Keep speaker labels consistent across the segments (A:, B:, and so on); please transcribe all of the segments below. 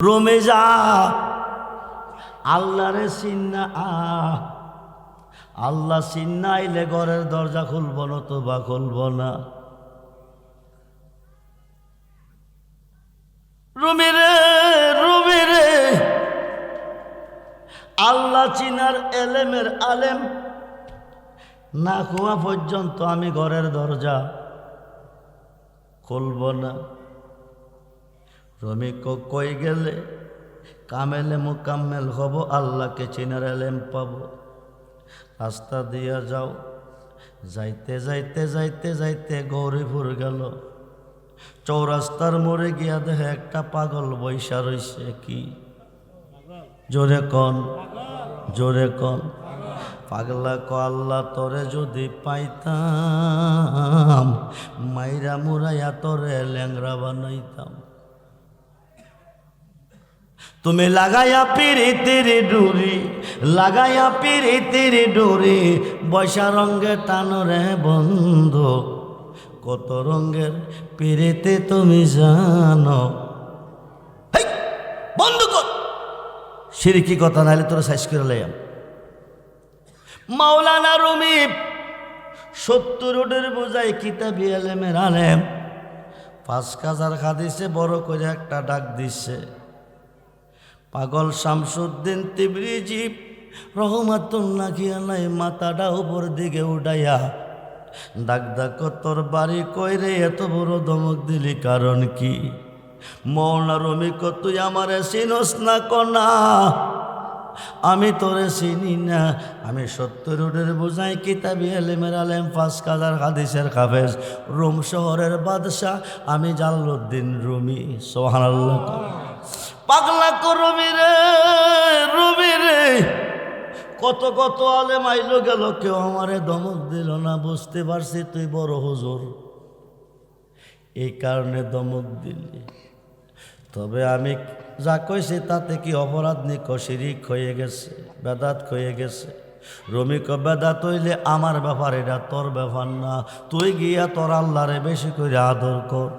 A: রোমে যা আল্লাহরে চিন্না আল্লাহ চিন্না আইলে ঘরের দরজা খুলব না তো বা খুলব না। রুমি রে রুমি রে, আল্লাহ চিনার এলেমের আলেম না খোয়া পর্যন্ত আমি ঘরের দরজা খুলব না। রমি কই গেলে কামেলে মুকাম্মেল হব, আল্লাহকে চিনার এলেম পাব। রাস্তা দিয়া যাও, যাইতে যাইতে যাইতে যাইতে গৌরীপুর গেল। চৌরাস্তার মোড়ে গিয়া দেখে একটা পাগল বৈশা রইছে। কি জোরে কন, জোরে কন। পাগলা ক আল্লাহ তোরে যদি পাইতাম, মাইরা মুরাইয়া তোরে ল্যাংরা বানাইতাম। তুমি লাগাইয়া পিরিতির ডুরি, লাগাইয়া পিরিতির ডুরি, বৈশা রঙ্গে টানরে বন্ধু, কত রঙ্গের পিরিতে তুমি জানো। বন্ধু কর সিরিকি কথা, নাইলে তোরা সাইজ করে লাইয়াম। মাওলানা রুমি 70 রোডের বোঝাই কিতাবি এলেমের আলেম, 5000 হাদিসে বড় করে একটা ডাক দিচ্ছে। পাগল শামসুদ্দিন তিবরিজি রহমাতুল্লাহ আলাই মাথাটা উপর দিকে উঠাইয়া ডাক ডাক, তোর বাড়ি কইরে এত বড় ধমক দিলি কারণ কি? মৌলানা রুমি ক তুই আমারে চিনস না কনা, আমি তোরে চিনি না। আমি 70 রোডের বোঝাই কিতাবি এলেমের আলেম, 5000 হাদিসের হাফেজ, রোম শহরের বাদশাহ, আমি জালালউদ্দিন রুমি। সুবহানাল্লাহ। পাগলা কো রুমি রে রুমি রে, কত কত আলেম আইলো গেল, কেউ আমারে ধমক দিল না। বুঝতে পারছি তুই বড় হুজুর, এই কারণে ধমক দিলি। তবে আমি যা কইছি তাতে কি অপরাধ নি? শিরিক হয়ে গেছে, বেদাত হয়ে গেছে। রমি ক বেদাত হইলে আমার ব্যাপার, এটা তোর ব্যাপার না। তুই গিয়া তোর আল্লাহরে বেশি করে আদর কর।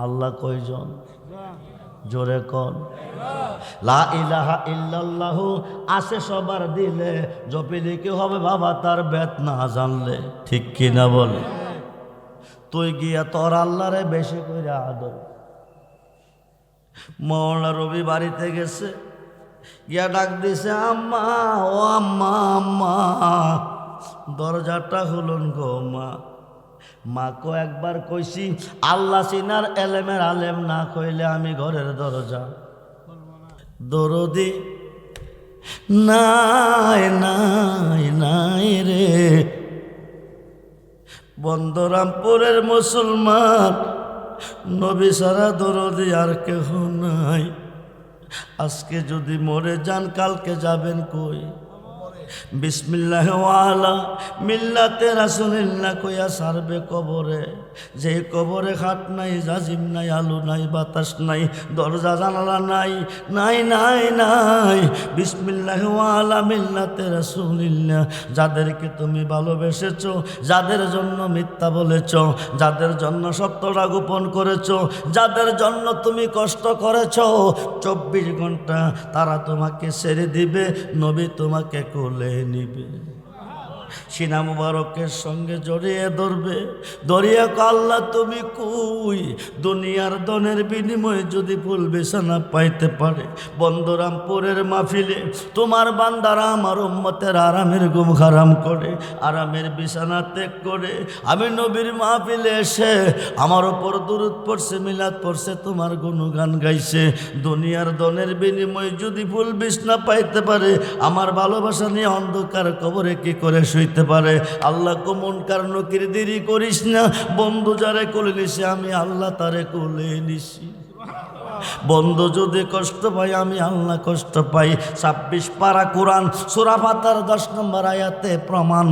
A: আল্লাহ কয়জন? জোরে কন। লা ইলাহা ইল্লাল্লাহু আছে সবার দিলে, জপিলে কি হবে বাবা তার বেদ না জানলে? ঠিক কিনা বলে? তুই গিয়া তোর আল্লাহরে বেশি করে আদর। মৌলানা রবি বাড়িতে গেছে, গিয়া ডাক দিছে আম্মা, ও আম্মা আম্মা, দরজাটা খুলুন গো মা। মাকে একবার কইছি আল্লাহ চিনার এলেমের আলেম না কইলে আমি ঘরের দরজা দরদি নাই নাই নাই রে। বন্দরামপুরের মুসলমান, নবী সারা দরদি আর কেহ নাই। আজকে যদি মরে যান কালকে যাবেন কই? বিসমিল্লাহ ওয়ালা মিল্লাতে রাসূলিল্লাহ কইয়া সারবে কবরে। যে কবরে খাট নাই, জাজিম নাই, আলু নাই, বাতাস নাই, দরজা জানালা নাই, নাই নাই নাই। বিসমিল্লাহ ওয়ালা মিল্লাতে রাসূলিল্লাহ, যাদেরকে তুমি ভালোবেসেছ, যাদের জন্য মিথ্যা বলেছ, যাদের জন্য সত্যটা গোপন করেছ, যাদের জন্য তুমি কষ্ট করেছ, 24 ঘন্টা তারা তোমাকে ছেড়ে দিবে, নবী তোমাকে কোলে নিবে, সিনা মুবারকের সঙ্গে জড়িয়ে ধরবে। দরিয়া আল্লাহ তুমি কই? দুনিয়ার দনের বিনিময়ে যদি ফুল বিছানা পাইতে পারে, বন্দরামপুরের মাহফিলে তোমার বান্দারা আমার উম্মতের আরামের ঘুম হারাম করে, আরামের বিছানা ত্যাগ করে আমি নবীর মাহফিলে এসে আমার ওপর দুরূদ পড়ছে, মিলাদ পড়ছে, তোমার গুণগান গাইছে। দুনিয়ার দনের বিনিময়ে যদি ফুল বিছানা পাইতে পারে, আমার ভালোবাসা নিয়ে অন্ধকার কবরে কি করে শুইতে পারে? আল্লাহ কো মুনকার নকির দেরি করিস না, বন্ধু যারে কোলে নিছে আমি আল্লাহ তারে কোলে নিছি। বন্ধু যদি কষ্ট পাই আমি আল্লাহ কষ্ট পাই। 26 পারা কোরআন সূরা ফাতিহার 10 নম্বর আয়াতে প্রমাণ।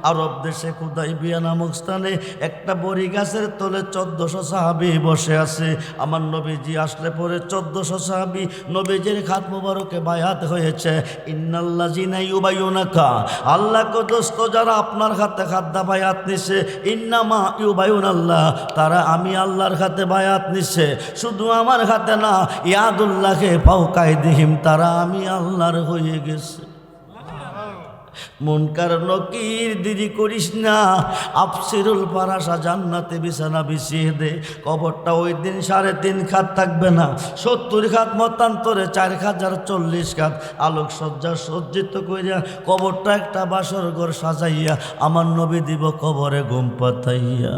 A: আরব দেশে হুদাইবিয়া নামক স্থানে একটা বড়ি গাছের তলে 1400 সাহাবী বসে আছে। আমার নবীজি আসলে পরে 1400 সাহাবী নবীজির হাত মোবারকে বায়াত হয়েছে। ইন্নাল্লাযিনা ইউবাইয়ুনাকা, আল্লাহ কো দোস্ত যারা আপনার হাতে খাদ্দা বায়াত নিছে, ইন্নামা ইউবাইয়ুনাল্লাহ, তারা আমি আল্লাহর হাতে বায়াত নিছে। শুধু আমার হাতে জান্নাতে না, ইয়াদুল্লাহে ফাওকাইদিহিম, তারা আমি আল্লাহর হয়ে গেছে। মুনকার নকির দেরি করিস না, আফসিরুল ফারাসা জান্নাতে বিছানা বিছিয়ে দে। কবরটা ওই দিন 3.5 খাত থাকবে না, 70 খাত মতান্তরে 4040 খাত আলোকসজ্জা সজ্জিত করিয়া কবরটা একটা বাসর ঘর সাজাইয়া আমার নবী দিব কবরে ঘুম পাতাইয়া।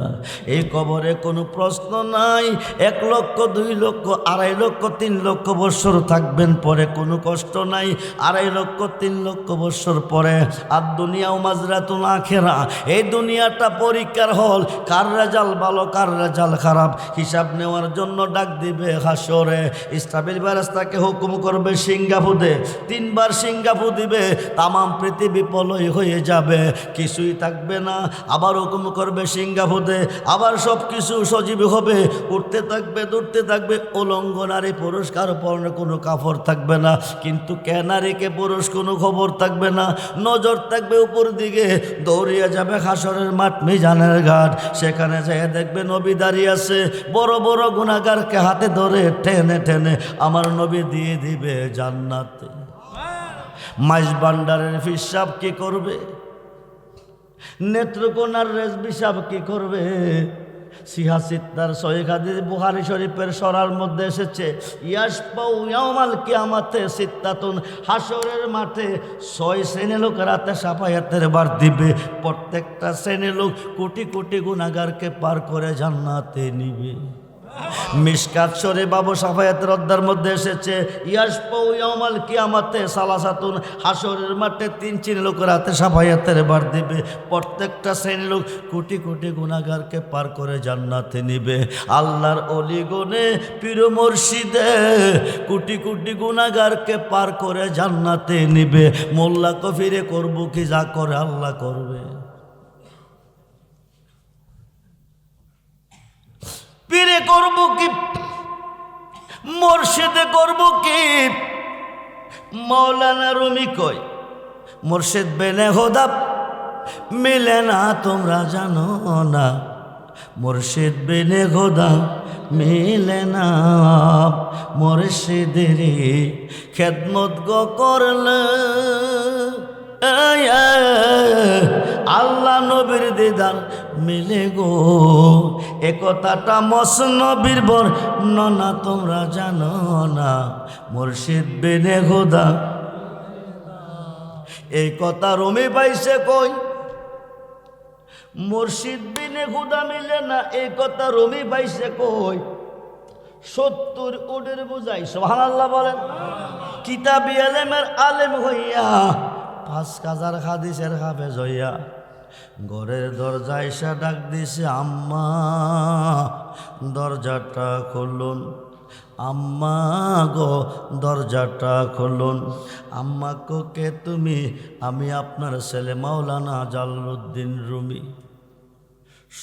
A: এই কবরে কোনো প্রশ্ন নাই। 1 লক্ষ 2 লক্ষ 2.5 লক্ষ 3 লক্ষ বৎসর থাকবেন, পরে কোনো কষ্ট নাই। 2.5 লক্ষ 3 লক্ষ বৎসর পরে আর দুনিয়াও মাজরাতুল আখিরা, এই দুনিয়াটা পরীক্ষার হল। কার রেজাল্ট ভালো কার রেজাল্ট খারাপ হিসাব নেওয়ার জন্য ডাক দিবে হাসরে। ইসরাফিল ফেরেশতাকে হুকুম করবে সিংহাফু দে, 3 বার সিংহাফু দিবে, তামাম পৃথিবী প্রলয় হয়ে যাবে, কিছুই থাকবে না। আবার হুকুম করবে সিংহাফু দে, আবার সব কিছু সজীব হবে, উঠতে থাকবে দৌড়তে থাকবে। উলঙ্গ নারী পুরুষ কারো পরনে কোনো কাপড় থাকবে না, কিন্তু কে নারীকে পুরুষ কোনো খবর থাকবে না। নজর থাকবে উপর দিকে, দৌড়িয়ে যাবে হাসরের মাঠ মিজানের ঘাট। সেখানে যেয়ে দেখবে নবী দাঁড়িয়ে আছে, বড় বড় গুনাহগারকে হাতে ধরে টেনে টেনে আমার নবী দিয়ে দিবে জান্নাতে। মাইজ ভান্ডারের হিসাব কি করবে? নেত্রকোনার রেজবি সাহেব কি করবে? সিহাসিত্তার সহিহ হাদিস বুখারী শরীফের সরার মধ্যে এসেছে, ইয়াসপাউ ইয়াউমাল কিয়ামাতে সিত্তাতুন, হাসরের মাঠে 6 শ্রেণীর লোক রাতে সাফায়াতের বার দিবে। প্রত্যেকটা শ্রেণীর লোক কোটি কোটি গুনাহগারকে পার করে জান্নাতে নিবে। মিশকাত শরীফ বাবু সাফায়াতের অধ্যায়ের মধ্যে এসেছে, ইয়াসপাউ ইয়াউমাল কিয়ামাতে সালাসাতুন, হাসরের মাঠে 3 শ্রেণীর লোক রাতে সাফায়াতের বার দিবে। প্রত্যেকটা শ্রেণীর লোক কোটি কোটি গুনাহগারকে পার করে জান্নাতে নিবে। আল্লাহর ওলি গনে পীর মুর্শিদে কোটি কোটি গুনাহগারকে পার করে জান্নাতে নিবে। মোল্লা কফিরে করব কি, যা করে আল্লাহ করবে। পীরে করব কি, মুর্শিদে করব কি? মাওলানা রুমি কই, মুর্শিদ বেনে খোদা মিলে না তোমরা জানো না, মুর্শিদ বেনে খোদা মিলে না। মুর্শিদেরই খেদমত গো করলে আল্লাহ নবীর দিদার মিলে গো। এ কথাটা মসনবীর বর্ণনা তোমরা জানো না, মুর্শিদ বিনে খোদা। এই কথা রুমি পাইছে কই? মুর্শিদ বিনে খোদা মিলে না, এই কথা রুমি পাইছে কই? 70 উটের বুঝাই সুবহানাল্লাহ বলেন। কিতাবি আলেমের আলেম হইয়া 5000 হাদিসের হাফেজ হইয়া ঘরের দরজায় এসে ডাক দিছে, আম্মা দরজাটা খুলুন, আম্মা গো দরজাটা খুলুন। আম্মা কো কে তুমি? আমি আপনার ছেলে মাওলানা জালালউদ্দিন রুমি।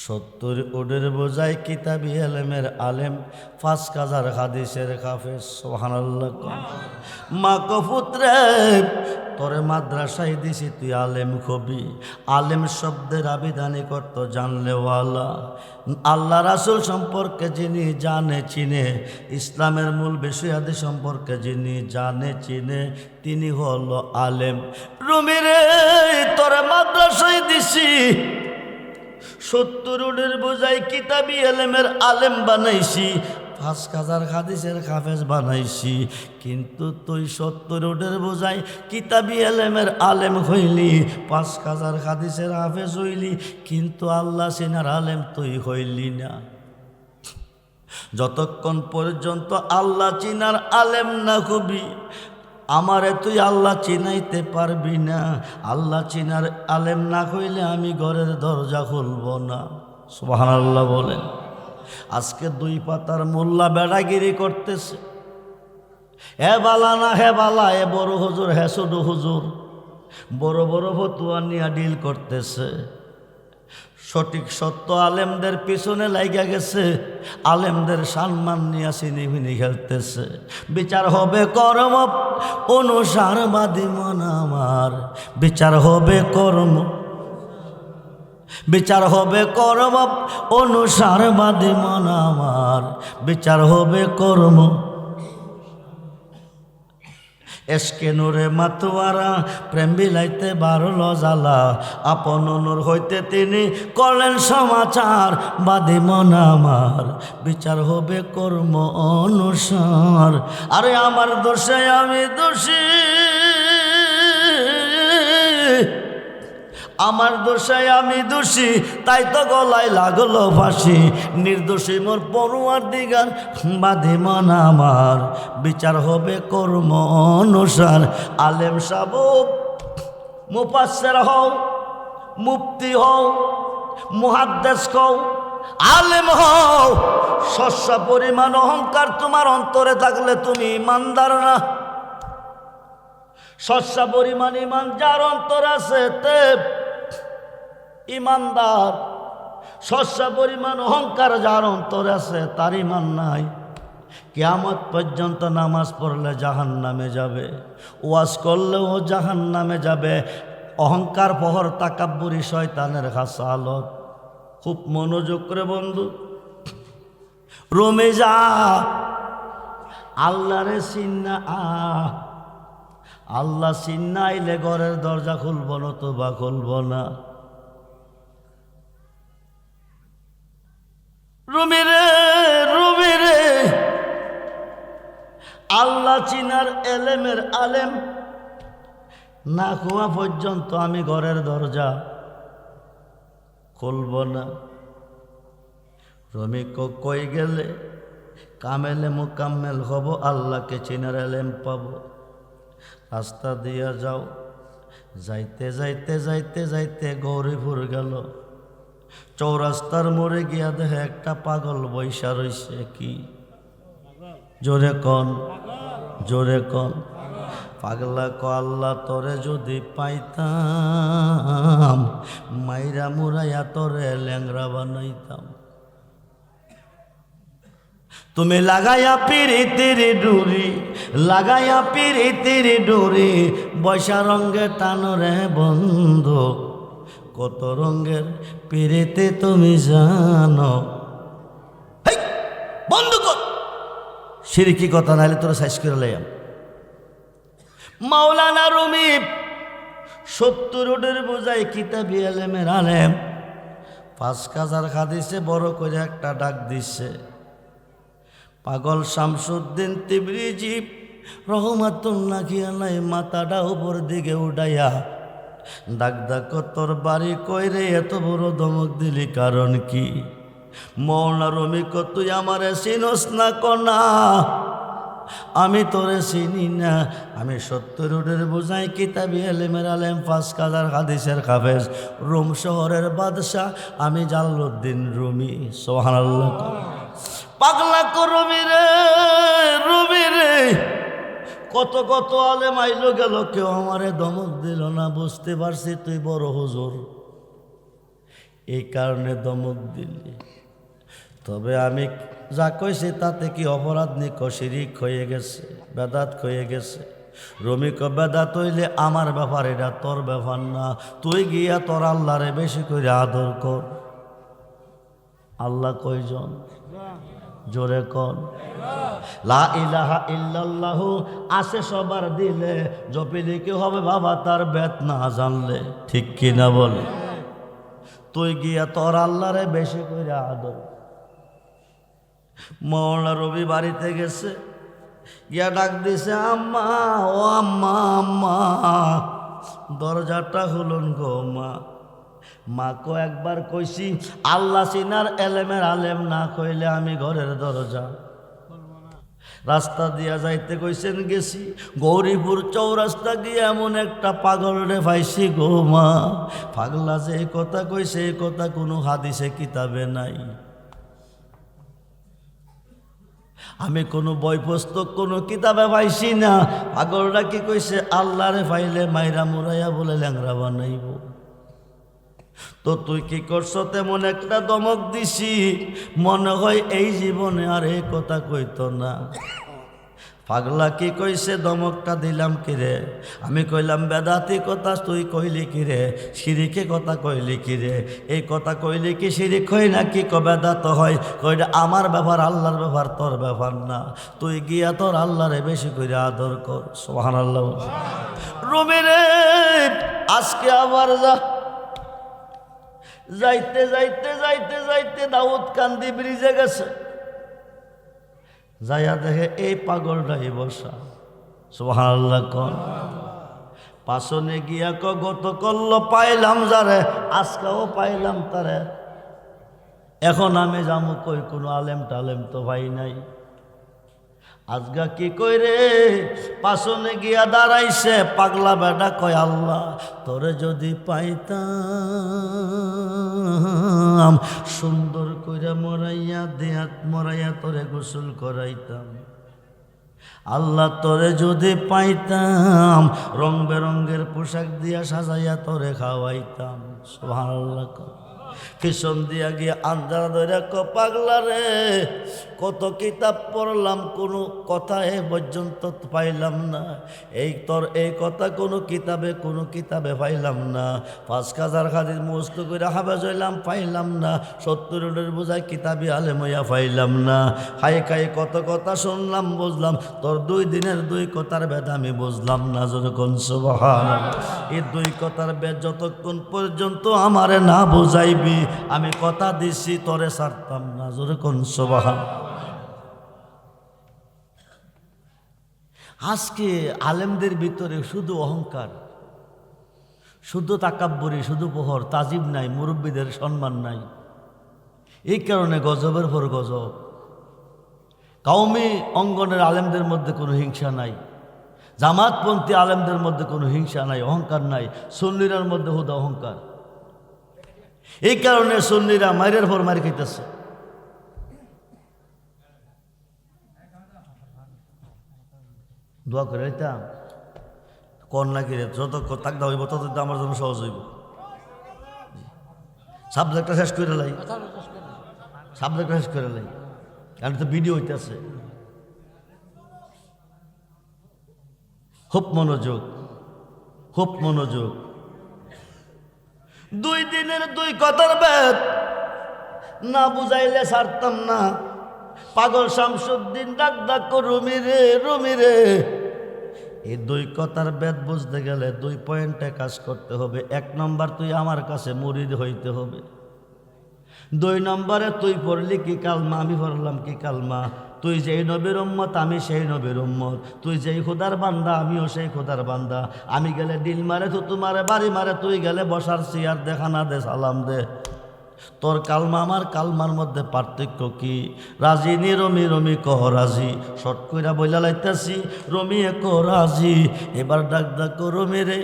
A: 70 উটের বোঝাই কিতাবি আলেমের আলেম, 5000 হাদিসের হাফেজ। সুবহানাল্লাহ। মা কো পুত্রে তোরে মাদ্রাসায় দিছি, তুই আলেম হবি। আলেম শব্দের আবিধানিক অর্থ জানলেওয়ালা। আল্লাহ রাসূল সম্পর্কে যিনি জানে চিনে, ইসলামের মূল বিষয়াদি সম্পর্কে যিনি জানে চিনে, তিনি হলো আলেম। রুমি রে তোরে মাদ্রাসায় দিছি, 70 উটের বোঝাই কিতাবি আলেমের আলেম বানাইছি, 5000 হাদিসের হাফেজ বানাইছি, কিন্তু তুই 70 উটের বোঝাই কিতাবি আলেমের আলেম হইলি, 5000 হাদিসের হাফেজ হইলি, কিন্তু আল্লাহ চিনার আলেম তুই হইলি না। যতক্ষণ পর্যন্ত আল্লাহ চিনার আলেম না হবি, আমারে তুই আল্লাহ চিনাইতে পারবি না। আল্লাহ চিনার আলেম না হইলে আমি ঘরের দরজা খুলব না। সুবহানাল্লাহ বলেন। আজকে 2 পাতার মোল্লা বেড়াগিরি করতেছে, হে বালা না হে বালা, এ বড় হুজুর হে ছোট হুজুর, বড় বড় ফতুয়া নিয়ে ডিল করতেছে। সঠিক সত্য আলেমদের পিছনে লাইগা গেছে, আলেমদের সম্মান নিয়ে চিনিমিনি খেলতেছে। বিচার হবে কর্ম অনুসারবাদী মন আমার, বিচার হবে কর্ম, বিচার হবে কর্ম অনুসারবাদী মন আমার, বিচার হবে কর্ম এসকে নূরে মাতোয়ারা প্রেম বিলাইতে বারল জ্বালা আপন নূর হইতে তিনি করলেন সমাচার বাদে মন আমার বিচার হবে কর্ম অনুসার আরে আমার দোষে আমি দোষী আমার দোষে আমি দোষী তাই তো গলায় লাগলো ফাঁসি নির্দোষী মোর পড়ুয়ার দিগার বাঁধে মন আমার বিচার হবে কর্ম অনুসার আলেম সাহেব মুফাসসির হও মুফতি হও মুহাদ্দিস হও আলেম হও শস্য পরিমাণ অহংকার তোমার অন্তরে থাকলে তুমি ইমানদার না শস্য পরিমাণ ইমান যার অন্তর আছে তে ইমানদার শস্য পরিমাণ অহংকার যার অন্তর আছে তার ইমান নাই কিয়ামত পর্যন্ত নামাজ পড়লে জাহান্নামে যাবে ওয়াজ করলেও জাহান্নামে যাবে অহংকার পহর তাকাব্বুরি শয়তানের খাসালত খুব মনোযোগ করে বন্ধু রোমে যা আল্লাহরে চিন্না আল্লাহ চিন্না আইলে ঘরের দরজা খুলব না তো বা খুলব না রুমি রে আল্লাহ চিনার এলেমের আলেম না খোয়া পর্যন্ত আমি ঘরের দরজা খুলব না রমি কই গেলে কামেলে মুকাম্মেল হব আল্লাহকে চিনার এলেম পাব রাস্তা দিয়া যাও যাইতে যাইতে যাইতে যাইতে গৌরীপুর গেল চৌরাস্তার মোড়ে গিয়া দেখে একটা পাগল বৈশা রইছে কি জোরে কন পাগলা ক আল্লাহ তোরে যদি পাইতাম মাইরা মুরাইয়া তোরে ল্যাংরা বানাইতাম তুমি লাগাইয়া পিরিতির ডুরি লাগাইয়া পিরিতির ডুরি বৈশা রঙ্গে টানরে বন্ধু কত রঙ্গের পিরিতে তুমি জানো বন্ধু কর শিরকি কথা নাইলে তোরা সাইজ করে লাইয়াম মাওলানা রুমি 70 বোঝাই কিতাবি আলেমের আলেম 5000 হাদিসে বড় করে একটা ডাক দিচ্ছে পাগল শামসুদ্দিন তিবরিজি রহমাতুল্লাহি আলাইহি মাথাটা উপর দিকে উঠাইয়া ডাক তোর বাড়ি কইরে এত বড় ধমক দিলি কারণ কি মৌলানা রুমি কো তুই আমারে চিনস না কনা আমি তোরে চিনি না আমি 70 বোঝাই কিতাবি আলেমের আলেম 5000 হাদিসের হাফেজ রোম শহরের বাদশা আমি জালালউদ্দিন রুমি সুবহানাল্লাহ পাগলা কো রুমি রে কত কত আলেম আইলো গেল কেউ আমারে ধমক দিল না বুঝতে পারছি তুই বড় হুজুর এই কারণে ধমক দিলি তবে আমি যা কইছি তাতে কি অপরাধ নি শিরিক হয়ে গেছে বেদাত হয়ে গেছে রমি ক বেদাত হইলে আমার ব্যাপার এটা তোর ব্যাপার না তুই গিয়া তোর আল্লাহরে বেশি করে আদর কর আল্লাহ কয়জন জোরে কন লা ইলাহা ইল্লাল্লাহু আছে সবার দিলে জপিলে কি হবে বাবা তার বেত না জানলে ঠিক কি না বলে তুই গিয়া তোর আল্লাহরে বেশি করে আদর মৌলানা রবি বাড়িতে গেছে গিয়া ডাক দিছে আম্মা ও আম্মা আম্মা দরজাটা খুলুন গো মাকে একবার কইছি আল্লাহ চিনার এলেমের আলেম না কইলে আমি ঘরের দরজা রাস্তা দিয়া যাইতে কইছেন গেছি গৌরীপুর চৌরাস্তা গিয়ে এমন একটা পাগল রে পাইছি গো মা পাগলা যে কথা কইছে এই কথা কোনো হাদিসে কিতাবে নাই আমি কোনো বই পুস্তক কোনো কিতাবে পাইছি না পাগলটা কি কইছে আল্লাহরে পাইলে মাইরা মুরাইয়া বলে ল্যাংরা বানাইব তো তুই কি করছ তেমন একটা দমক দিছি মনে হয় এই জীবনে আর এই কথা কইতো না পাগলা কি কইছে দমকটা দিলাম কিরে, আমি কইলাম বেদাতি কথা তুই কইলি কিরে, শিরিকে কথা কইলি কিরে, এই কথা কইলি কি শিরিক হয় নাকি বেদাত হয়? কইটা আমার ব্যাপার, আল্লাহর ব্যাপার, তোর ব্যাপার না। তুই গিয়া তোর আল্লাহরে বেশি করে আদর কর। সুবহানাল্লাহ। রুমি রে আজকে আবার যাইতে যাইতে যাইতে যাইতে দাউদ কান্দি ব্রিজে গেছে, যাইয়া দেখে এই পাগলটাই বসা। সুবহানাল্লাহ। কোন পাশনে গিয়া গত করল পাইলাম যারে, আজকেও পাইলাম তারে। এখন আমি যামু কই, কোনো আলেম টালেম তো ভাই নাই। আজগা কি কই রে, পাশনে গিয়া দাঁড়াইছে পাগলা বেটা, কয় আল্লাহ তোরে যদি পাইতাম সুন্দর কইরা মরাইয়া দেহাত মরাইয়া তোরে গোসল করাইতাম। আল্লাহ তোরে যদি পাইতাম রং বেরঙ্গের পোশাক দিয়া সাজাইয়া তোরে খাওয়াইতাম। সুবহানাল্লাহ। পিছন দিয়া গিয়ে আন্ধার ধরে পাগলা রে কত কিতাব পড়লাম, কোনো কথা এ পর্যন্ত পাইলাম না। এই কথা কোনো কিতাবে পাইলাম না। 5,000 হাদিস মুখস্থ করে হাফেজ হইলাম, পাইলাম না। 70 বোঝায় কিতাবি আলেম হইয়া পাইলাম না। হাই খাই কত কথা শুনলাম, বুঝলাম, তোর 2 দিনের 2 কথার ভেদ আমি বুঝলাম না। যখন সুবহানাল্লাহ, এই 2 কথার ভেদ যতক্ষণ পর্যন্ত আমারে না বুঝাইবি আমি কথা দিছি তোরে ছাড়তাম না। যখন সুবহানাল্লাহ। আজকে আলেমদের ভিতরে শুধু অহংকার, শুধু তাকাব্বুরি, শুধু পোহর, তাজিব নাই, মুরব্বীদের সম্মান নাই। এই কারণে গজবের পর গজব। কওমি অঙ্গনের আলেমদের মধ্যে কোনো হিংসা নাই, জামাতপন্থী আলেমদের মধ্যে কোনো হিংসা নাই, অহংকার নাই। সুন্নিরার মধ্যে হুদা অহংকার। এই কারণে সুন্নিরা মাইরের পর মারি খাইতেছে। দোয়া করে এটা কর নাকি রে, যত তাকদা হইব তত আমার জন্য সহজ হইব। সাবজেক্টটা শেষ করে লাই, সাবজেক্টটা শেষ করে লাই, কারণ তো ভিডিও হইতেছে। খুব মনোযোগ, খুব মনোযোগ। 2 দিনের 2 কথার ভেদ না বুঝাইলে ছাড়তাম না। পাগল শামসুদ্দিন ডাক রুমি রে, রুমি রে, এই 2 কথার ভেদ বুঝতে গেলে 2 পয়েন্টে কাজ করতে হবে। 1 নম্বর, তুই আমার কাছে মুরিদ হইতে হবে। 2 নম্বরে তুই পড়লি কি কালমা, আমি পড়লাম কি কালমা। তুই যেই নবীর উম্মত, আমি সেই নবীর উম্মত। তুই যেই খোদার বান্দা, আমিও সেই খোদার বান্দা। আমি গেলে দিল মারে, তো তোমারে বাড়ি মারে। তুই গেলে বসার চেয়ার দে, খানা দে, সালাম দে। তোর কালমা আমার কালমার মধ্যে পার্থক্য কি? রাজি নি রমি, রমি কহ রাজি। শর্ট কইরা বইলা লাইতাছি, রমি কহ রাজি। এবার ডাক রমি রে,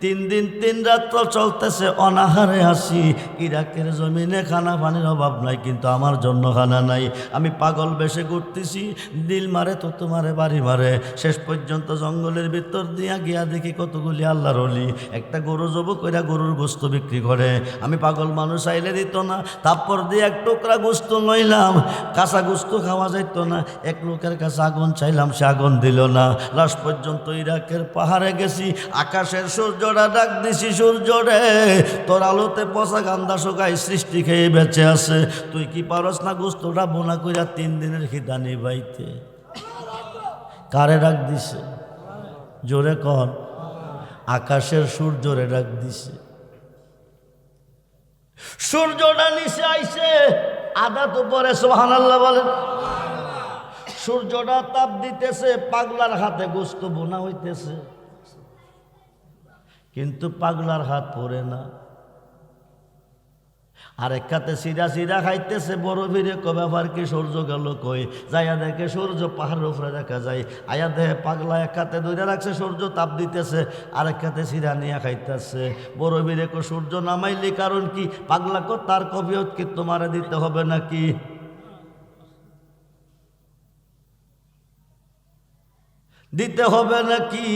A: 3 দিন 3 রাত চলতেছে অনাহারে আসি। ইরাকের জমিনে খানা পানির অভাব নাই, কিন্তু আমার জন্য খানা নাই। আমি পাগল বেশে ঘুরতেছি, দিল মারে তো তোমারে বাড়ি মারে। শেষ পর্যন্ত জঙ্গলের ভিতর দিয়া গিয়া দেখি কতগুলি আল্লাহর ওলি একটা গরু জবো কইরা গরুর গোস্ত বিক্রি করে। আমি পাগল মানুষ আইলে দিত না, তারপর দিয়ে 1 টুকরা গোস্ত লইলাম। কাঁচা গোস্ত খাওয়া যাইত না। এক লোকের কাছে আগুন চাইলাম, সে আগুন দিল না। লাস্ট পর্যন্ত ইরাকের পাহাড়ে গেছি, আকাশের সূর্যটা ডাক দিছি, সূর্য রে তোর আলোতে পচা গান্দা শোকায় সৃষ্টি খেয়ে বেঁচে আছে। তুই কি পারস না গোস্তটা বোনা কইরা 3 দিনের খিদা নিবাইতে? কারে ডাক দিছে? জোরে কর। আকাশের সূর্যরে ডাক দিছে। সূর্যটা নিচে আইছে, আধা তো পরে সুবহানাল্লাহ বলেন। সূর্যটা তাপ দিতেছে, পাগলার হাতে গোস্ত বোনা হইতেছে, কিন্তু পাগলার হাত পড়ে না। আরেক খাতে সিরা সিরা খাইতেছে। বড় ভিড়ে ব্যাপার কি? সূর্য গেল কই? যাইয়া দেখে সূর্য পাহাড়ের উপরে দেখা যায়। আয়া দেখে পাগলা এক খাতে ধরে রাখছে, সূর্য তাপ দিতেছে, আরেক খাতে সিরা নিয়ে খাইতেছে। বড় ভিড়ে সূর্য নামাইলি কারণ কি? পাগলা তার কবিয়ত কি তোমারে দিতে হবে নাকি? দিতে হবে নাকি?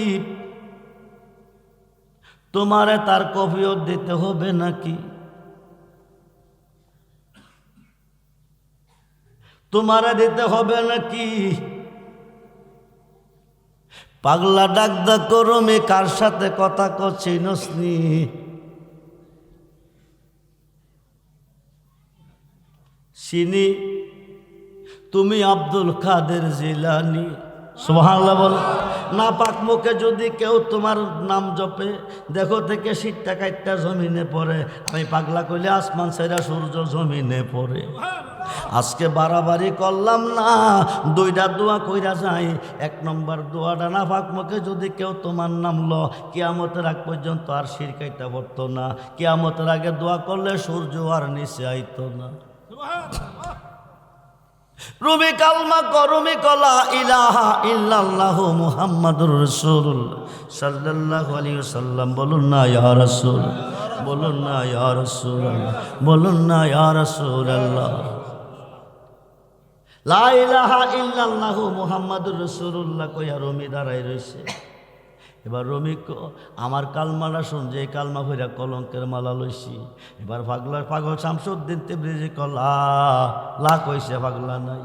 A: তোমারে তার কফিয়ত দিতে হবে নাকি? তোমারে দিতে হবে নাকি? পাগলা ডাক দা করমে কার সাথে কথা কছিনসনি চিনি তুমি আব্দুল কাদের জিলানী। সুবহানাল্লাহ বল। না পাক মুখে যদি কেউ তোমার নাম জপে দেখো থেকে শীতটা কাটটা জমিনে পড়ে। আমি পাগলা কইলে আসমান ছেড়া সূর্য জমিনে পড়ে। আজকে বাড়াবাড়ি করলাম না, দুইটা দোয়া কইরা যাই। এক নম্বর দোয়াটা না পাক মুখে যদি কেউ তোমার নাম ল কিয়ামতের আগ পর্যন্ত আর শিরকাইটা পড়তো না। কিয়ামতের আগে দোয়া করলে সূর্য আর নিচে আইতো না। রুমি কালমা করুমি কলা ইলাহা ইল্লাল্লাহু মুহাম্মাদুর রাসূলুল্লাহ সাল্লাল্লাহু আলাইহি ওয়াসাল্লাম। বলুন না ইয়া রাসূল, বলুন না ইয়া রাসূলুল্লাহ, বলুন না ইয়া রাসূলুল্লাহ। লা ইলাহা ইল্লাল্লাহু মুহাম্মাদুর রাসূলুল্লাহ কইয়া রুমি দাঁড়াই রইছে। এবার রমি আমার কালমালা শুন, যে কালমা ভইরা কলঙ্কের মালা লইছি। এবার পাগল শামসুদ্দিন তিবরিজি কলা লা কইছে, পাগলা নাই।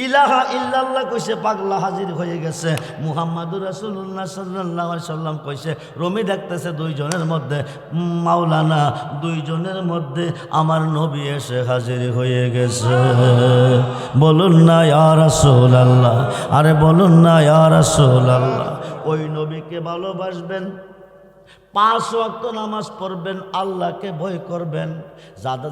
A: ইলাহা ইল্লাল্লাহ কইছে, পাগলা হাজির হয়ে গেছে। মুহাম্মাদুর রাসূলুল্লাহ সাল্লাল্লাহু আলাইহি সাল্লাম কইছে। রমি দেখতেছে দুইজনের মধ্যে মাওলানা, দুইজনের মধ্যে আমার নবী এসে হাজির হয়ে গেছে। বলুন না ইয়া রাসূলুল্লাহ, আরে বলুন না ইয়া রাসূলুল্লাহ। ওই নবীকে ভালোবাসবেন, 5 ওয়াক্ত নামাজ পড়বেন, আল্লাহকে ভয় করবেন।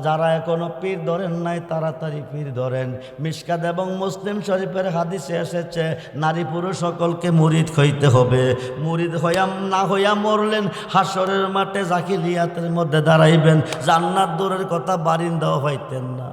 A: যারা এখনো পীর ধরেন নাই তাড়াতাড়ি পীর ধরেন। মিশকাত এবং মুসলিম শরীফের হাদিসে এসেছে নারী পুরুষ সকলকে মুরিদ হইতে হবে। মুরিদ হইয়া না হইয়া মরলেন হাসরের মাঠে জাকিলিয়াতের মধ্যে দাঁড়াইবেন। জান্নাত দূরের কথা বারিন্দাও হইতেন না।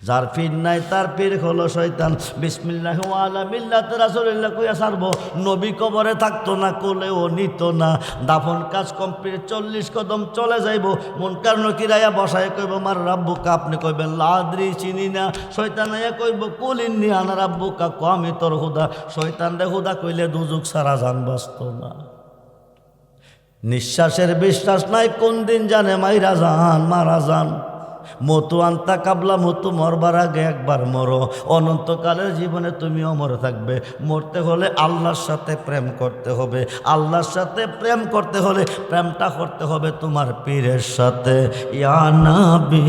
A: যার পীর নাই তার পীর হলো শয়তান। বিসমিল্লাহি ওয়া আলা মিল্লাতি রাসূলিল্লাহ কইয়া ছাড়বো। নবী কবরে থাকতো না, কোলেও নিত না। দাফন কাজ কমপ্লিট, 40 কদম চলে যাইব। মুনকার নকির আয়া বসায় কইব মার রাব্বুকা, আপনি কইবেন লা আদরি, চিনি না। শয়তান আয়া কইব কুল ইন্নী আনা রাব্বুকা, কও আমি তোর হুদা। শয়তান রে হুদা কইলে দুজক সারা জান বাঁচত না। নিঃশ্বাসের বিশ্বাস নাই, কোন দিন জানে মাইরা যান, মারা যান। মতো আন্তা কাবলা মতো, মরবার আগে একবার মরো। অনন্তকালের জীবনে তুমি অমর থাকবে। মরতে হলে আল্লাহর সাথে প্রেম করতে হবে। আল্লাহর সাথে প্রেম করতে হলে প্রেমটা করতে হবে তোমার পীরের সাথে। ইয়া নবী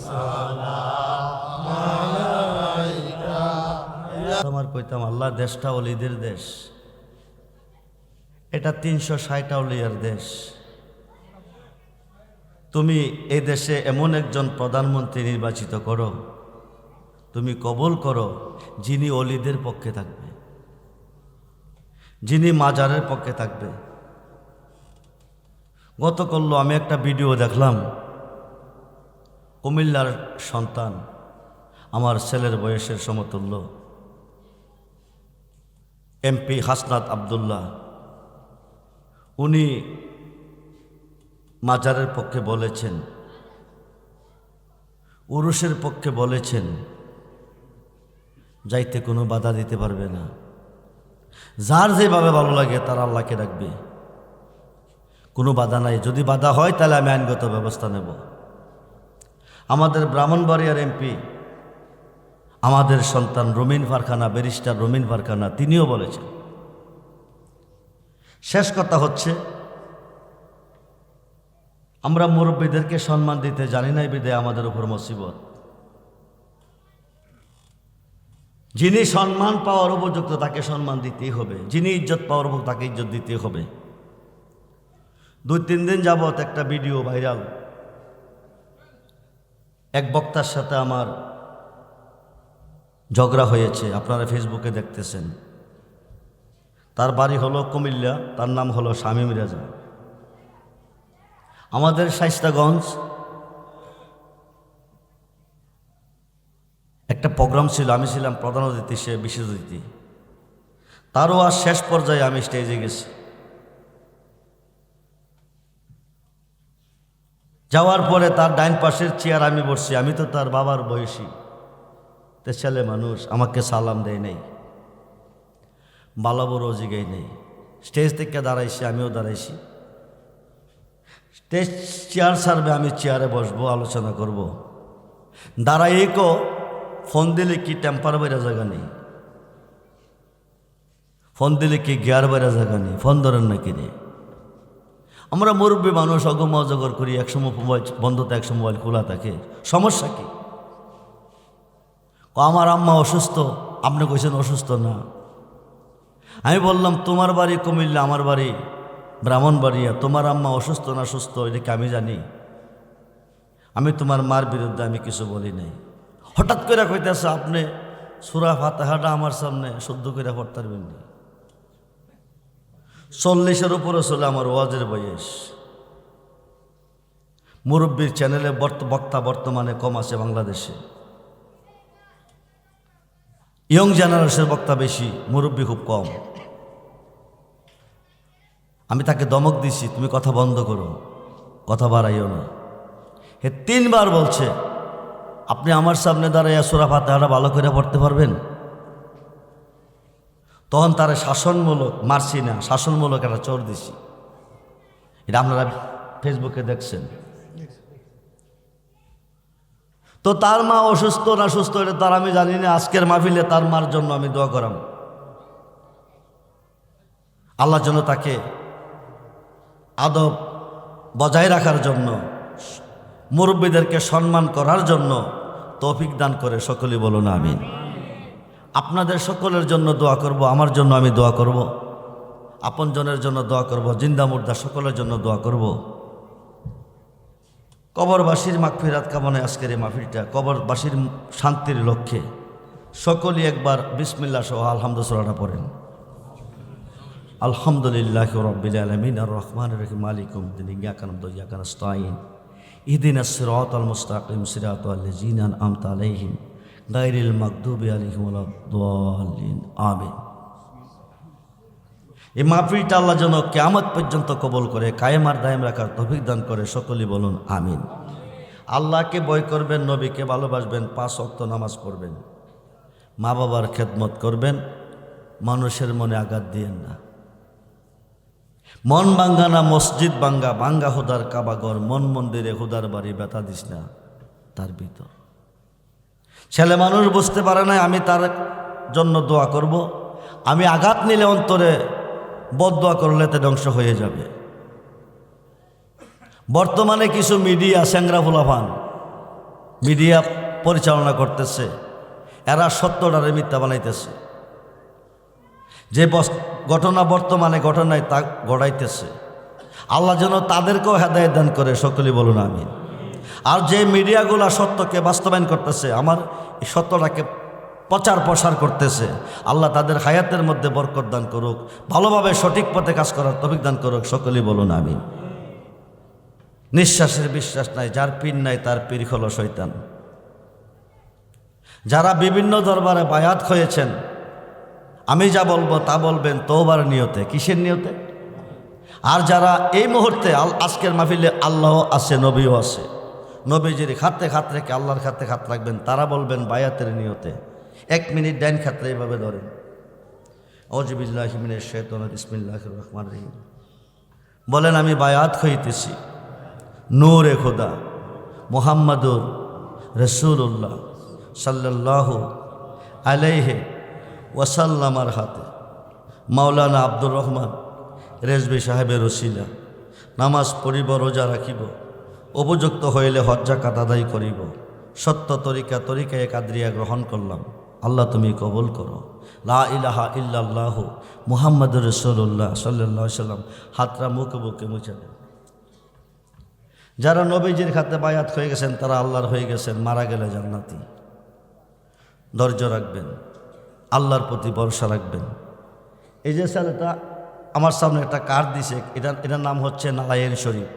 A: সালাম আলাইকা। আমার কইতাম আল্লাহ দেশটা ওলিদের দেশ, এটা 360 আউলিয়ার দেশ। তুমি এই দেশে এমন একজন প্রধানমন্ত্রী নির্বাচিত করো, তুমি কবুল করো যিনি অলিদের পক্ষে থাকবে, যিনি মাজারের পক্ষে থাকবে। গতকাল আমি একটা ভিডিও দেখলাম, কুমিল্লার সন্তান, আমার ছেলের বয়সের সমতুল্য, এমপি হাসনাত আব্দুল্লাহ, উনি মাজারের পক্ষে বলেছেন, উরুসের পক্ষে বলেছেন, যাইতে কোনো বাধা দিতে পারবে না। যার যেভাবে ভালো লাগে তার আল্লাহকে ডাকবে, কোনো বাধা নাই। যদি বাধা হয় তাহলে আমি আইনগত ব্যবস্থা নেব। আমাদের ব্রাহ্মণবাড়িয়ার এমপি, আমাদের সন্তান রমিন ফারখানা, ব্যারিস্টার রমিন ফারখানা, তিনিও বলেছেন। শেষ কথা হচ্ছে, আমরা মুরব্বীদেরকে সম্মান দিতে জানি নাই বিধায় আমাদের উপর মুসিবত। যিনি সম্মান পাওয়ার উপযুক্ত তাকে সম্মান দিতেই হবে, যিনি ইজ্জত পাওয়ার উপযুক্ত তাকে ইজ্জত দিতেই হবে। 2-3 দিন যাবত একটা ভিডিও ভাইরাল, এক বক্তার সাথে আমার ঝগড়া হয়েছে, আপনারা ফেসবুকে দেখতেছেন। তার বাড়ি হলো কুমিল্লা, তার নাম হলো শামীম রেজা। আমাদের শাইস্তাগঞ্জ একটা প্রোগ্রাম ছিল, আমি ছিলাম প্রধান অতিথি, সে বিশেষ অতিথি। তারও আর শেষ পর্যায়ে আমি স্টেজে গেছি। যাওয়ার পরে তার ডাইন পাশের চেয়ার আমি বসছি। আমি তো তার বাবার বয়সী, তে ছেলে মানুষ, আমাকে সালাম দেয় নাই, বালা বড় জিগাই নেই। স্টেজ থেকে দাঁড়াইছি, আমিও দাঁড়াইছি। স্টেজ চেয়ার ছাড়বে, আমি চেয়ারে বসবো, আলোচনা করব। দাঁড়াই ফোন দিলে কি টেম্পার বেড়া জায়গা নেই। ফোন দিলে কি গিয়ার বাইরে জায়গা নেই, ফোন ধরেন না কিনে। আমরা মুরব্বী মানুষ অগম অজগর করি, একসময় মোবাইল বন্ধ থাকে, একসময় মোবাইল খোলা থাকে, সমস্যা কি? আমার আম্মা অসুস্থ, আপনি কইছেন অসুস্থ না। আমি বললাম তোমার বাড়ি কুমিল্লা, আমার বাড়ি ব্রাহ্মণবাড়িয়া, তোমার আম্মা অসুস্থ না সুস্থ এটা কি আমি জানি? আমি তোমার মার বিরুদ্ধে আমি কিছু বলি নাই। হঠাৎ করে কইতেছে আপনি সূরা ফাতিহাটা আমার সামনে শুদ্ধ করে পড়তে পারবেন না। 40-এর উপরে চলে আমার ওয়াজের বয়স। মুরব্বীর চ্যানেলে বক্তা বর্তমানে কম আছে বাংলাদেশে। ইয়ং জেনারেশনের বক্তা বেশি, মুরব্বী খুব কম। আমি তাকে দমক দিছি, তুমি কথা বন্ধ করো, কথা বাড়াইও না। হে 3 বার বলছে আপনি আমার সামনে দাঁড়াইয়া সূরা ফাতিহাটা ভালো করে পড়তে পারবেন? তখন তারা শাসনমূলক মারছি না, শাসনমূলক একটা চোর দিছি। এটা আপনারা ফেসবুকে দেখছেন। তো তার মা অসুস্থ না সুস্থ এটা তার আমি জানি না। আজকের মাহফিলে তার মার জন্য আমি দোয়া করাম, আল্লাহ যেন তাকে আদব বজায় রাখার জন্য, মুরব্বীদেরকে সম্মান করার জন্য তৌফিক দান করে। সকলেই বলুন আমিন। আপনাদের সকলের জন্য দোয়া করব, আমার জন্য আমি দোয়া করব, আপনজনের জন্য দোয়া করব, জিন্দা মুর্দা সকলের জন্য দোয়া করব। কবরবাসীর মাগফিরাত কামনায় আজকের এই মাহফিলটা, কবরবাসীর শান্তির লক্ষ্যে সকলেই একবার বিসমিল্লাহ সহ আলহামদুলিল্লাহ পড়েন। আলহামদুলিল্লাহি রাব্বিল আলামিন আর রহমানির রহিম মালিকি ইয়াউমিদ্দিন ইয়্যাকা না'বুদু ওয়া ইয়্যাকা নাস্তাঈন ইহদিনাস সিরাতাল মুস্তাকিম সিরাতাল লাযিনা আন'আমতা আলাইহিম গায়রিল মাগদুবি আলাইহিম ওয়ালাদ-দাল্লিন আমিন। এই মাহফিলটা আল্লাহ যেন কিয়ামত পর্যন্ত কবুল করে, কায়েম আর দায়েম রাখার তৌফিক দান করে। সকলেই বলুন আমিন। আল্লাহকে ভয় করবেন, নবীকে ভালোবাসবেন, 5 ওয়াক্ত নামাজ পড়বেন, মা বাবার খেদমত করবেন, মানুষের মনে আঘাত দিয়েন না। মন ভাঙ্গা না মসজিদ ভাঙ্গা, ভাঙ্গা হুদার কাবাগর, মন মন্দিরে হুদার বাড়ি, ব্যথা দিস না তার ভিতর। ছেলে মানুষ বুঝতে পারে না, আমি তার জন্য দোয়া করব। আমি আঘাত নিলে অন্তরে বদদোয়া করলে তে ধ্বংস হয়ে যাবে। বর্তমানে কিছু মিডিয়া স্যাংরা ফুলাফান মিডিয়া পরিচালনা করতেছে, এরা সত্যটারে মিথ্যা বানাইতেছে। যে ঘটনা বর্তমানে ঘটনায় তা গড়াইতেছে, আল্লাহ যেন তাদেরকেও হেদায়েত দান করে। সকলেই বলুন আমিন। আর যে মিডিয়াগুলা সত্যকে বাস্তবায়ন করতেছে, আমার এই সত্যটাকে প্রচার প্রসার করতেছে, আল্লাহ তাদের হায়াতের মধ্যে বরকত দান করুক, ভালোভাবে সঠিক পথে কাজ করার তৌফিক দান করুক। সকলেই বলুন আমিন। নিঃশ্বাসের বিশ্বাস নাই, যার পীর নাই তার পীর হলো শয়তান। যারা বিভিন্ন দরবারে বায়াত হয়েছেন, আমি যা বলবো তা বলবেন তওবার নিয়তে। কিসের নিয়তে? আর যারা এই মুহূর্তে আজকের মাহফিলে আল্লাহ আছে, নবীও আছে, নবীজির খাতে খাত রেখে আল্লাহর খাতে খাত রাখবেন, তারা বলবেন বায়াতের নিয়তে। 1 মিনিট ডাইন খাতরে এইভাবে ধরেন, আউযু বিল্লাহি মিনাশ শাইতানির বিসমিল্লাহির রহমানির রহিম। বলেন আমি বায়াত হইতেছি নূরে খোদা মুহাম্মাদুর রাসূলুল্লাহ সাল্লাল্লাহু আলাইহি ওয়াসাল্লামার হাতে, মাওলানা আব্দুর রহমান রেজভী সাহেবের ওসিলা নামাজ পড়িব, রোজা রাখিব, উপযুক্ত হইলে হজ যাকাত আদায় করিব, সত্য তরিকায় কাদরিয়া গ্রহণ করলাম, আল্লাহ তুমি কবুল করো। লা ইলাহা ইল্লাল্লাহ মুহাম্মাদুর রাসূলুল্লাহ সাল্লাল্লাহু আলাইহি সাল্লাম। হাতরা মুখে বুকে মুছে দেন। যারা নবীজির খাতে বায়াত হয়ে গেছেন তারা আল্লাহর হয়ে গেছেন, মারা গেলে জান্নাতি। ধৈর্য রাখবেন, আল্লাহর প্রতি ভরসা রাখবেন। এই যে ছেলেটা আমার সামনে একটা কার্ড দিছে, এটার নাম হচ্ছে নারায়ণ শরীফ।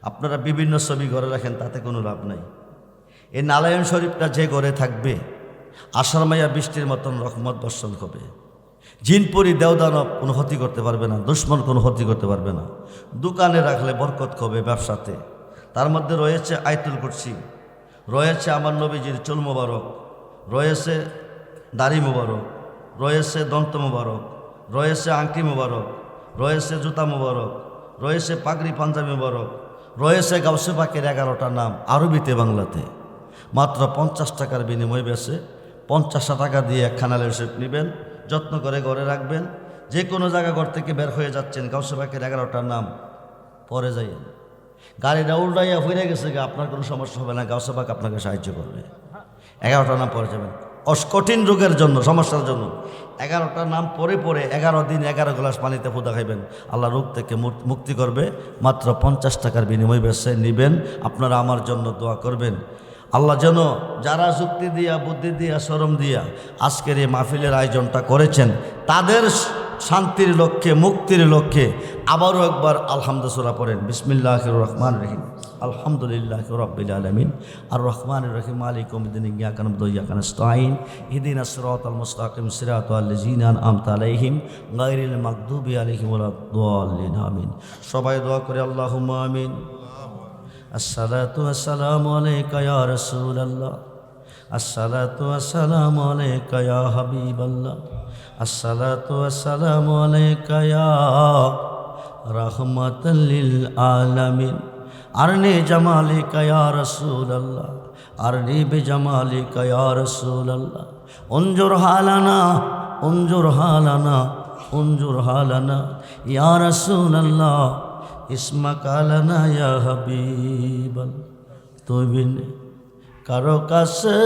A: আপনারা বিভিন্ন ছবি ঘরে রাখেন, তাতে কোনো লাভ নাই। এই নারায়ণ শরীফটা যে ঘরে থাকবে, আষাঢ় বৃষ্টির মতন রহমত বর্ষণ হবে। জিনপুরি দেওদানব কোনো ক্ষতি করতে পারবে না, দুশ্মন কোনো ক্ষতি করতে পারবে না। দোকানে রাখলে বরকত হবে, ব্যবসাতে। তার মধ্যে রয়েছে আয়াতুল কুরসি, রয়েছে আমার নবীজির চুল মোবারক, রয়েছে দাড়ি মোবারক, রয়েছে দন্ত মোবারক, রয়েছে আংটি মোবারক, রয়েছে জুতা মোবারক, রয়েছে পাগড়ি পাঞ্জাবি মোবারক, রয়েছে গাউসে পাকের 11টা নাম আরবিতে বাংলাতে। মাত্র 50 টাকার বিনিময়ে বেছে 50 টাকা দিয়ে একখানা শরীফ নেবেন, যত্ন করে ঘরে রাখবেন। যে কোনো জায়গা ঘর থেকে বের হয়ে যাচ্ছেন, গাউসে পাকের 11টার নাম পরে যাইয়েন। গাড়িটা উল্টাইয়া ফিরে গেছে, আপনার কোনো সমস্যা হবে না, গাউসে পাক আপনাকে সাহায্য করবে। 11টার নাম পরে যাবেন। কঠিন রোগের জন্য, সমস্যার জন্য 11টার নাম পরে পরে 11 দিন 11 গ্লাস পানিতে ফুদা খাইবেন, আল্লাহ রোগ থেকে মুক্তি করবে। মাত্র 50 টাকার বিনিময় বেশে নেবেন। আপনারা আমার জন্য দোয়া করবেন। আল্লাহ যেন যারা যুক্তি দিয়া, বুদ্ধি দিয়া, শরম দিয়া আজকের এই মাহফিলের আয়োজনটা করেছেন, তাদের শান্তির লক্ষ্যে, মুক্তির লক্ষ্যে আবারও একবার আলহামদুলিল্লাহ সূরা পড়েন। বিসমিল্লাহির রহমানির রহিম, আলহামদুলিল্লাহি রাব্বিল আলামিন, আর রহমানির রহিম, মালিকি ইয়াউমিদ্দিন, ইয়্যাকা না'বুদু ওয়া ইয়্যাকা নাস্তাঈন, ইহদিনাস সিরাতাল মুস্তাকিম, সিরাতাল লাযিনা আন'আমতা আলাইহিম গায়রিল মাগদুবি আলাইহিম ওয়ালাদ-দাল্লিন। আমিন। সবাই দোয়া করে আল্লাহুম্মা আমিন। আসসালাতু ওয়াসসালামু আলাইকা ইয়া রাসূলুল্লাহ, আসসালাতু ওয়াসসালামু আলাইকা ইয়া হাবিবাল্লাহ, আসসালাতু ওয়াসসালামু আলাইকা ইয়া রাহমাতাল লিল আলামিন। আরনি জামালিকা ইয়া রাসূলুল্লাহ, আরনি বিজামালিকা ইয়া রাসূলুল্লাহ, উনজুর হালানা, উনজুর হালানা, উনজুর হালানা ইয়া রাসূলুল্লাহ, ইসমাকা লানা ইয়া হাবিবাল্লাহ। তুই বিনে কারো কাছে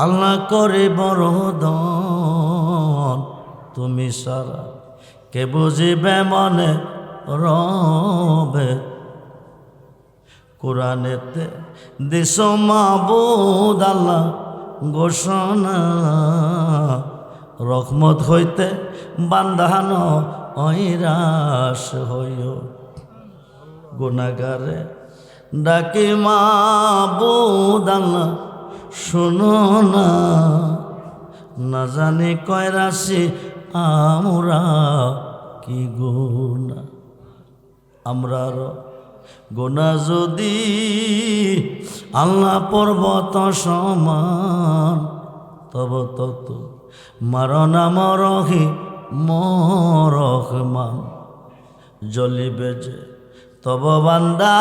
A: আল্লাহ করে বড় দন, তুমি সারা কে বুঝিবে মনে রবে। কোরআনেতে দিস মাবুদ আল্লাহ ঘোষণা, রহমত হইতে বান্ধানো ঐরাস হইও। গুনাহগারে ডাকি মাবুদ আল্লাহ শুনো না, না জানি কয় রাশি আমরা কি গুনাহ। আমরার গুনা যদি আল্লাহ পর্বত সমান, তব তত মারনা মরহি মরহমান। জ্বলিবে যে তব বান্দা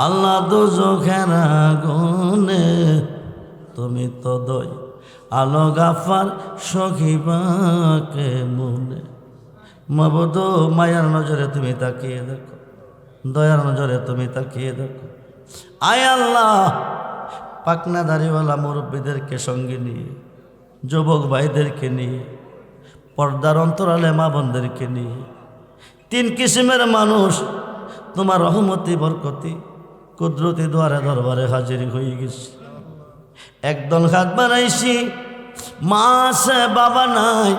A: আল্লাহ দুজখের আগুনে, তুমি তো দই আলো গাফার সখিবাকে মনে। মাবুদ মায়ার নজরে তুমি তাকিয়ে দেখো, দয়ার নজরে তুমি তাকিয়ে দেখো। আয় আল্লাহ, পাকনা দাড়িওয়ালা মুরব্বীদেরকে সঙ্গে নিয়ে, যুবক ভাইদেরকে নিয়ে, পর্দার অন্তরালে মা বোনদেরকে নিয়ে, 3 কিসিমের মানুষ তোমার রহমতি বরকতি কুদরতি দ্বারে দরবারে হাজির হয়ে গেছে। একদল হাত বাড়াইছি মা আছে বাবা নাই,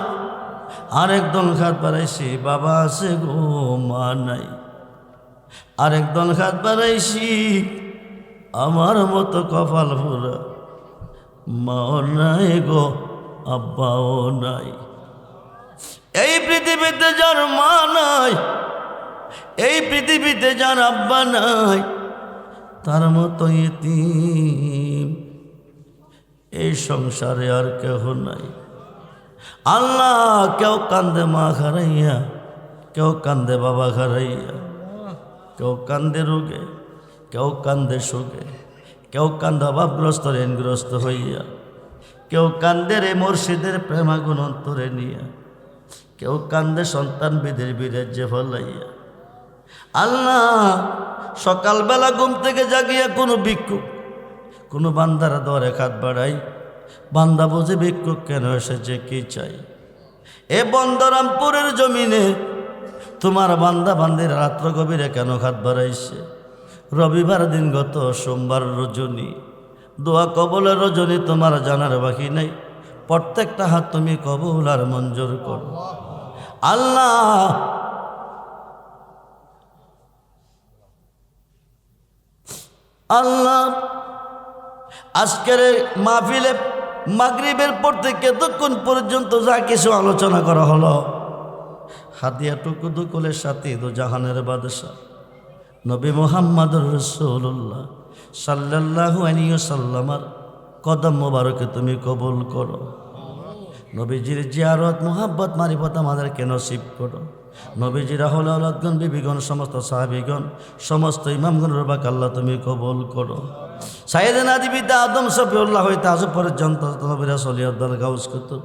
A: আরেকদল হাত বাড়াইছি বাবা আছে গো মা নাই, আরেকদল হাত বাড়াইছি আমার মতো কপাল পুরা মাও নাই গো আব্বাও নাই। এই পৃথিবীতে যার মা নাই, এই পৃথিবীতে যার আব্বা নাই, তার মতো ইতিম এই সংসারে আর কেহ নাই। আল্লাহ, কেউ কান্দে মা হারাইয়া, কেউ কান্দে বাবা হারাইয়া, কেউ কান্দে রোগে, কেউ কান্দে সুখে, কেউ কান্দে অভাবগ্রস্ত ঋণগ্রস্ত হইয়া, কেউ কান্দে রে মুর্শিদের প্রেমাগুণ অন্তরে নিয়া, কেউ কান্দে সন্তান বিদের বীরের ফলাইয়া। আল্লাহ, সকালবেলা ঘুম থেকে জাগিয়া কোনো ভিক্ষুক কোনো বান্দারা দরে খাত বাড়াই, বান্দা বুঝে ভিক্ষুক কেন এসেছে কি চাই। এ বন্দরামপুরের জমিনে তোমার বান্দা বান্দির রাত্র গভীরে কেন খাত বাড়াইছে। রবিবার দিন গত সোমবার রজনী, দোয়া কবলের রজনী তোমার জানার বাকি নাই। প্রত্যেকটা হাত তুমি কবুল আর মঞ্জুর করো। আল্লাহ, আল্লাহ, আজকের মাহফিলে মাগরিবের পর থেকে এতক্ষণ পর্যন্ত যা কিছু আলোচনা করা হলো, হাদিয়াটুকু দুকুলের সাথে দু জাহানের বাদশা নবী মুহাম্মদুর রাসূলুল্লাহ সাল্লাল্লাহু আলাইহি ওয়াসাল্লামের কদম মোবারকে তুমি কবুল করো। নবীজির জিয়ারত মুহাব্বত মারিফত আমাদেরকে নসিব করো। নবীজির আহলে আওলাদগণ বিবিগণ সমস্ত সাহাবীগণ সমস্ত ইমামগণের বাক আল্লাহ তুমি কবুল করো। সাইয়েদনা আদিবিদা আদম সফিউল্লাহ হইতে আজ পর্যন্ত নবী রাসূল আব্দুল গাউস কুতুব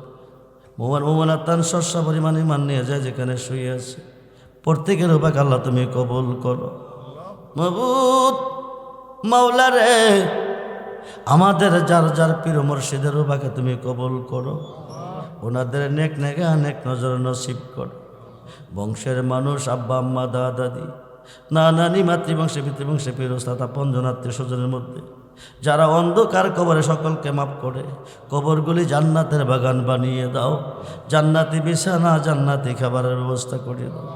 A: মোমানাতান সর্ষা পরিমাণ ইমান নিয়ে যায় যেখানে শুয়ে আছে প্রত্যেকের উপাক আল্লাহ তুমি কবুল করো। মাবুদ মাওলা রে, আমাদের যার যার পীর মুর্শিদের উপাকে তুমি কবুল করো, ওনাদের নেক নেগা নেক নজর নসিব করো। বংশের মানুষ আব্বা আম্মা দাদা দাদি না নানি মাতৃবংশে পিতৃবংশে পীর ওস্তাদ আপনজন আত্মীয় স্বজনের মধ্যে যারা অন্ধকার কবরে সকলকে মাফ করে কবরগুলি জান্নাতের বাগান বানিয়ে দাও, জান্নাতি বিছানা জান্নাতি খাবারের ব্যবস্থা করে দাও।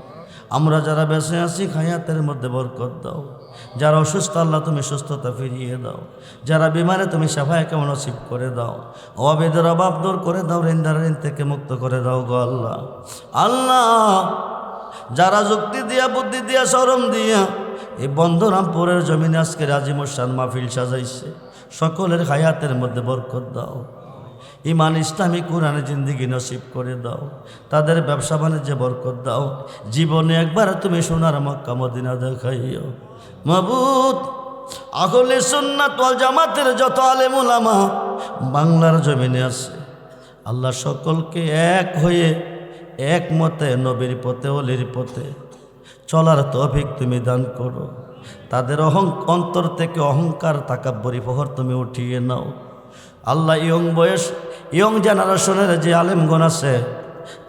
A: আমরা যারা বেঁচে আছি হায়াতের মধ্যে বরকত দাও, যারা অসুস্থ আল্লাহ তুমি সুস্থতা ফিরিয়ে দাও, যারা বিমারে তুমি সাফায়ে কেমন নসিব করে দাও, অভাবীদের অভাব দূর করে দাও, ঋণদার ঋণ থেকে মুক্ত করে দাও গো আল্লাহ। আল্লাহ যারা যুক্তি দিয়া বুদ্ধি দিয়া শরম দিয়া এই বন্ধরামপুরের জমিনে আজকে রাজিমুসান মাহফিল সাজাইছে সকলের হায়াতের মধ্যে বরকত দাও, ইমান ইসলামী কোরআনে জিন্দিগি নসিব করে দাও, তাদের ব্যবসা বাণিজ্যে বরকত দাও, জীবনে একবার তুমি সোনার মক্কা মদিনা দেখাইও। মাবুদ আহলে সুন্নাত ওয়াল জামাতের যত আলেম ওলামা বাংলার জমিনে আছে আল্লাহ সকলকে এক হয়ে একমতে নবীর পথে অলির পথে চলার তৌফিক তুমি দান করো। তাদের অন্তর থেকে অহংকার তাকাব্বরি ফখর তুমি উঠিয়ে নাও। আল্লাহ ইয়ং জেনারেশনের যে আলেমগণ আছে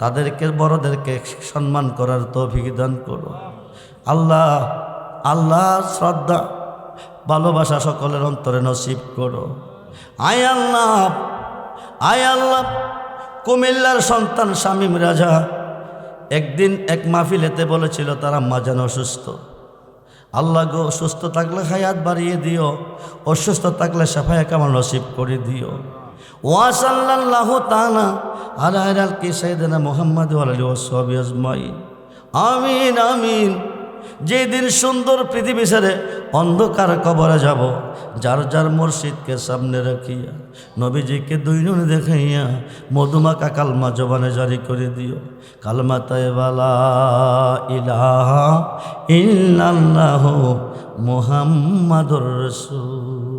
A: তাদেরকে বড়দেরকে সম্মান করার তৌফিক দান করো। আল্লাহ আল্লাহ শ্রদ্ধা ভালোবাসা সকলের অন্তরে নসিব করো। আয় আল্লাহ কুমিল্লার সন্তান শামীম রাজা একদিন এক মাহফিলেতে বলেছিল তার আম্মা যেন অসুস্থ। আল্লাহ গো সুস্থ থাকলে হায়াত বাড়িয়ে দিও, অসুস্থ থাকলে সাফায়ে কামাল নসিব করে দিও। ওয়া সাল্লাল্লাহু তাআলা আলা আলকি সাইয়্যিদিনা মুহাম্মদ ওয়া আলিহি ওয়া সাহবিহি আজমাইন। আমিন আমিন। যেদিন সুন্দর পৃথিবী ছেড়ে অন্ধকার কবরে যাব, যার যার মুর্শিদকে সামনে রাখিয়া নবীজিকে দুই নুন দেখাইয়া মধুমাকা কালমা জবানে জারি করে দিও। কালমা তাইবা লা ইলাহা ইল্লাল্লাহু মুহাম্মাদুর রাসূল।